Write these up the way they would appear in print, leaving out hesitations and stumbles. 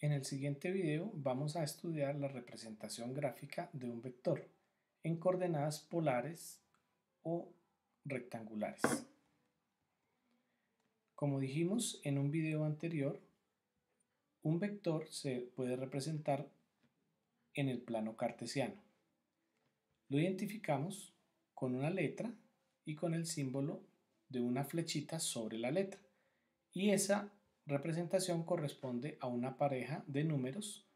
En el siguiente video vamos a estudiar la representación gráfica de un vector en coordenadas polares o rectangulares. Como dijimos en un video anterior, un vector se puede representar en el plano cartesiano. Lo identificamos con una letra y con el símbolo de una flechita sobre la letra. Y esa representación corresponde a una pareja de números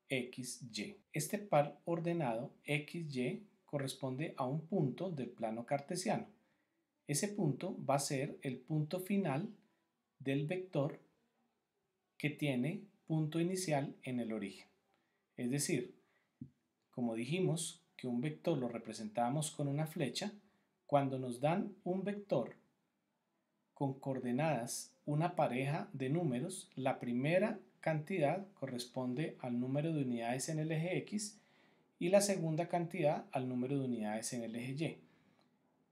XY. Este par ordenado XY corresponde a un punto del plano cartesiano. Ese punto va a ser el punto final del vector que tiene punto inicial en el origen. Es decir, como dijimos que un vector lo representábamos con una flecha, cuando nos dan un vector con coordenadas una pareja de números, la primera cantidad corresponde al número de unidades en el eje X y la segunda cantidad al número de unidades en el eje Y.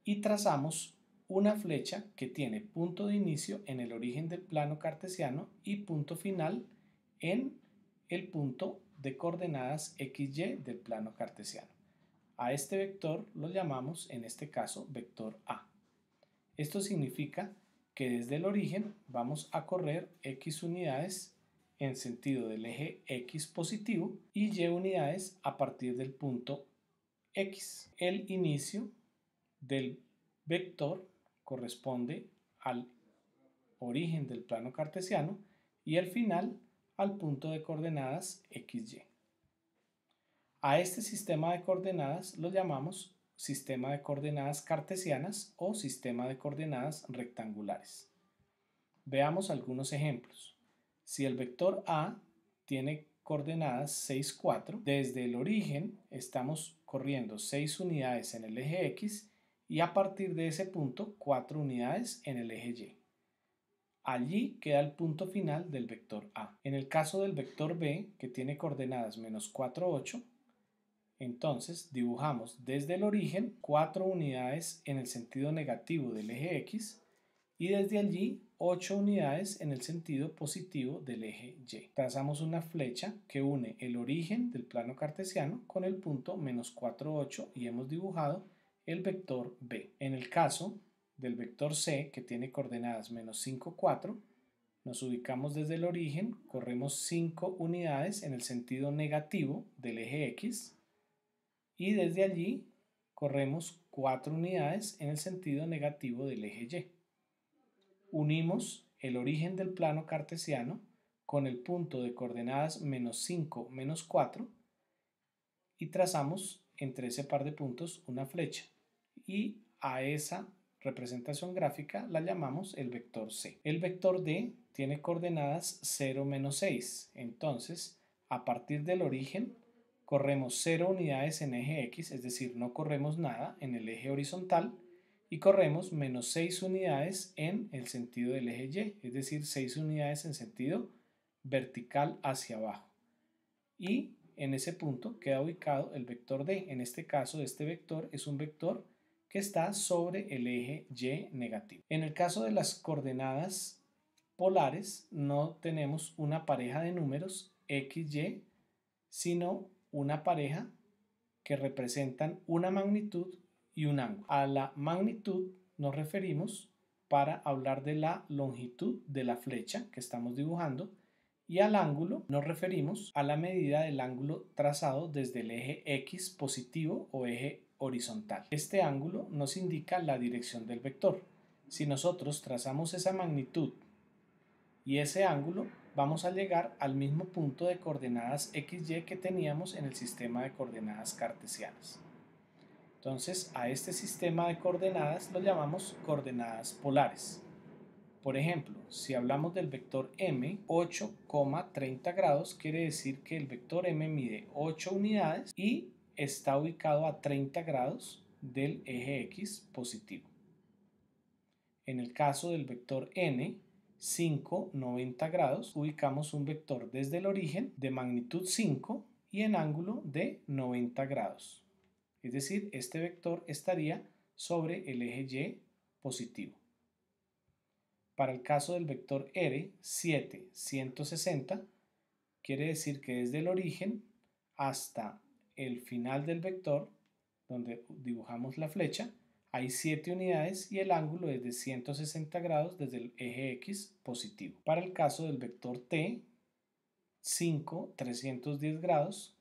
Y trazamos una flecha que tiene punto de inicio en el origen del plano cartesiano y punto final en el punto de coordenadas XY del plano cartesiano. A este vector lo llamamos en este caso vector A. Esto significa que desde el origen vamos a correr X unidades en sentido del eje X positivo y Y unidades a partir del punto X. El inicio del vector corresponde al origen del plano cartesiano y el final al punto de coordenadas XY. A este sistema de coordenadas lo llamamos sistema de coordenadas cartesianas o sistema de coordenadas rectangulares. Veamos algunos ejemplos. Si el vector A tiene coordenadas 6, 4, desde el origen estamos corriendo 6 unidades en el eje X y a partir de ese punto 4 unidades en el eje Y. Allí queda el punto final del vector A. En el caso del vector B, que tiene coordenadas menos 4, 8, entonces dibujamos desde el origen 4 unidades en el sentido negativo del eje X y desde allí 8 unidades en el sentido positivo del eje Y. Trazamos una flecha que une el origen del plano cartesiano con el punto menos 4, 8 y hemos dibujado el vector B. En el caso del vector C, que tiene coordenadas menos 5, 4, nos ubicamos desde el origen, corremos 5 unidades en el sentido negativo del eje X y desde allí corremos 4 unidades en el sentido negativo del eje Y. Unimos el origen del plano cartesiano con el punto de coordenadas menos 5, menos 4 y trazamos entre ese par de puntos una flecha y a esa representación gráfica la llamamos el vector C. El vector D tiene coordenadas 0, menos 6, entonces a partir del origen corremos 0 unidades en eje X, es decir, no corremos nada en el eje horizontal y corremos menos 6 unidades en el sentido del eje Y, es decir, 6 unidades en sentido vertical hacia abajo. Y en ese punto queda ubicado el vector D. En este caso, este vector es un vector que está sobre el eje Y negativo. En el caso de las coordenadas polares, no tenemos una pareja de números XY, sino una pareja que representan una magnitud y un ángulo. A la magnitud nos referimos para hablar de la longitud de la flecha que estamos dibujando y al ángulo nos referimos a la medida del ángulo trazado desde el eje X positivo o eje horizontal. Este ángulo nos indica la dirección del vector. Si nosotros trazamos esa magnitud y ese ángulo, vamos a llegar al mismo punto de coordenadas XY que teníamos en el sistema de coordenadas cartesianas. Entonces, a este sistema de coordenadas lo llamamos coordenadas polares. Por ejemplo, si hablamos del vector M, 8,30 grados, quiere decir que el vector M mide 8 unidades y está ubicado a 30 grados del eje X positivo. En el caso del vector N, 5, 90 grados, ubicamos un vector desde el origen de magnitud 5 y en ángulo de 90 grados. Es decir, este vector estaría sobre el eje Y positivo. Para el caso del vector R, 7, 160, Quiere decir que desde el origen hasta el final del vector, donde dibujamos la flecha, hay 7 unidades y el ángulo es de 160 grados desde el eje X positivo. Para el caso del vector t, 5, 310 grados,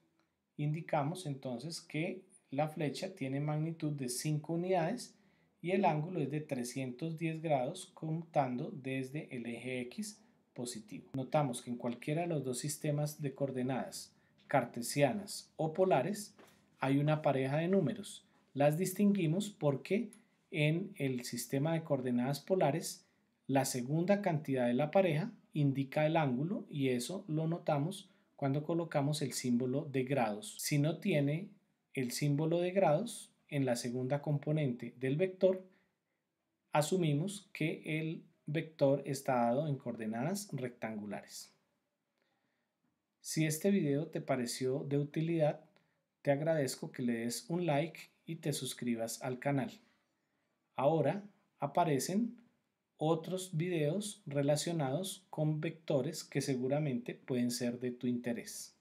indicamos entonces que la flecha tiene magnitud de 5 unidades y el ángulo es de 310 grados contando desde el eje X positivo. Notamos que en cualquiera de los dos sistemas de coordenadas, cartesianas o polares, hay una pareja de números. Las distinguimos porque en el sistema de coordenadas polares la segunda cantidad de la pareja indica el ángulo y eso lo notamos cuando colocamos el símbolo de grados. Si no tiene el símbolo de grados en la segunda componente del vector, asumimos que el vector está dado en coordenadas rectangulares. Si este video te pareció de utilidad, te agradezco que le des un like y te suscribas al canal. Ahora aparecen otros videos relacionados con vectores que seguramente pueden ser de tu interés.